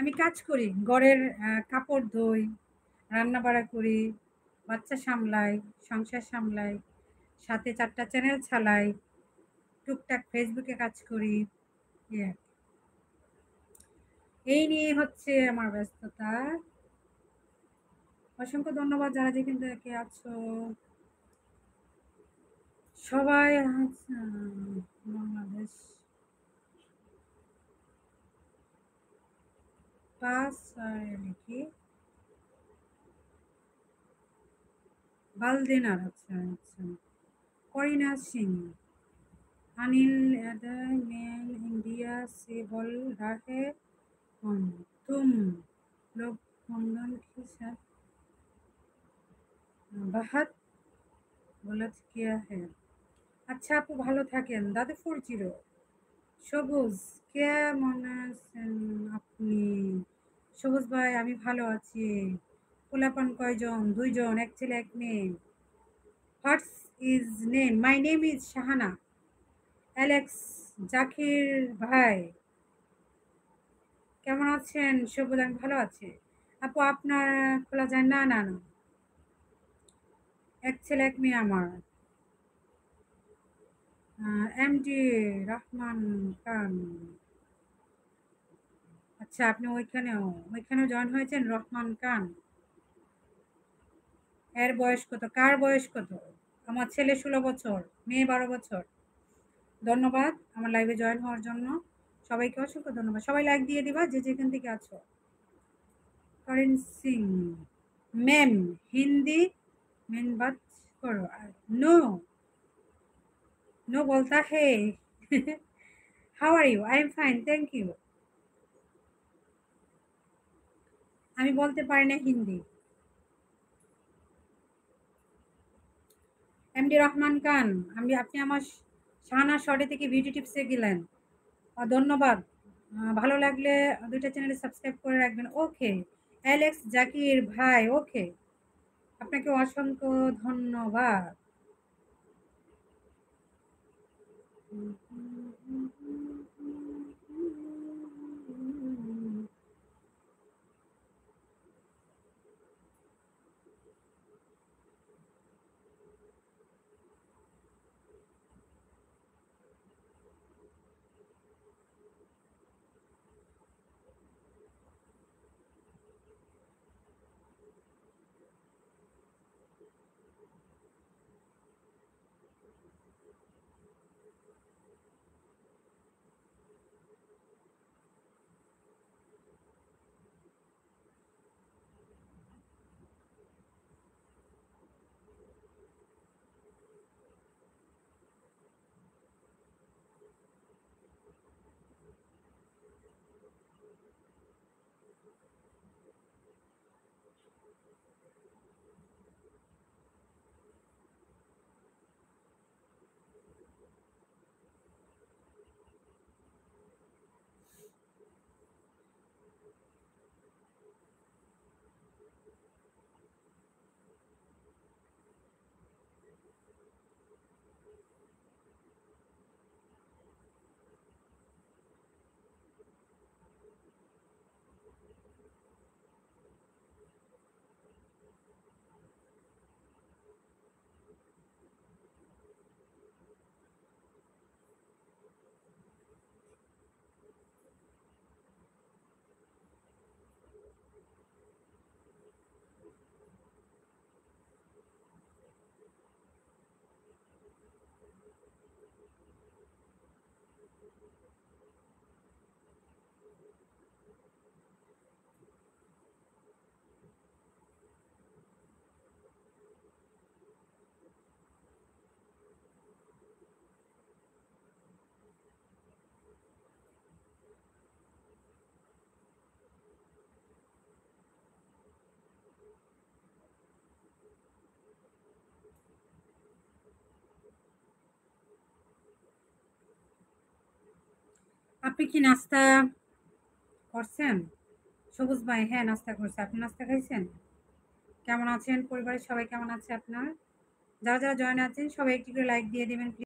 আমি কাজ করি, ঘরের কাপড় ধুই, রান্না-বাড়া করি, বাচ্চা সামলাই, সংসার সামলাই, সাথে ৪ টা চ্যানেল চালাই, টুকটাক ফেসবুকে কাজ করি। ইয়ে এই নিয়ে হচ্ছে আমার ব্যস্ততা। অসংখ্য ধন্যবাদ যারা যেখান থেকে আছো। সবাই আচ্ছা বাংলাদেশ ৫ লিখি বালদিনার আচ্ছা, আচ্ছা। करीना सिंह अनिल यादव मेल इंडिया से बोल रहे हम तुम लोग मंगल के साथ बात गलत किया है আচ্ছা আপু ভালো থাকেন দাদুপুর জিরো সবুজ কেমন আছেন আপনি সবুজ ভাই আমি ভালো আছি পোলাপান কয়জন দুইজন এক ছেলে এক মেয়ে what's is name my name is Shahana Alex Zakir ভাই কেমন আছেন সবুজ আমি ভালো আছি আপু আপনার খোলা যায় না না না এক ছেলে এক মেয়ে আমার এমডি রহমান খান আচ্ছা আপনি ওইখানেও জয়েন হয়েছেন রহমান খান এর বয়স কত কার বয়স কত আমার ছেলে 16 বছর মেয়ে 12 বছর ধন্যবাদ আমার লাইভে জয়েন হওয়ার জন্য সবাইকে অসংখ্য ধন্যবাদ সবাই লাইক দিয়ে দিবা যে যেখান থেকে আছো करण सिंह मैम हिंदी में बात करो नो नो बोलता है how are you I am fine thank you আমি বলতে পারি না হিন্দি এমডি রহমান খান আপনি আমার শাহানা শর্টে থেকে ভিডিও টিপসে গেলেন ধন্যবাদ ভালো লাগলে দুইটা চ্যানেলে সাবস্ক্রাইব করে রাখবেন ওকে অ্যালেক্স জাকির ভাই ওকে আপনাকে অসংখ্য ধন্যবাদ আপনি কি নাস্তা করছেন সবুজ ভাই হ্যাঁ নাস্তা করছে আপনি নাস্তা খাইছেন কেমন আছেন পরিবারের সবাই কেমন আছে আপনার যারা যারা জয়েন আছেন সবাই একটু করে লাইক দিয়ে দিবেন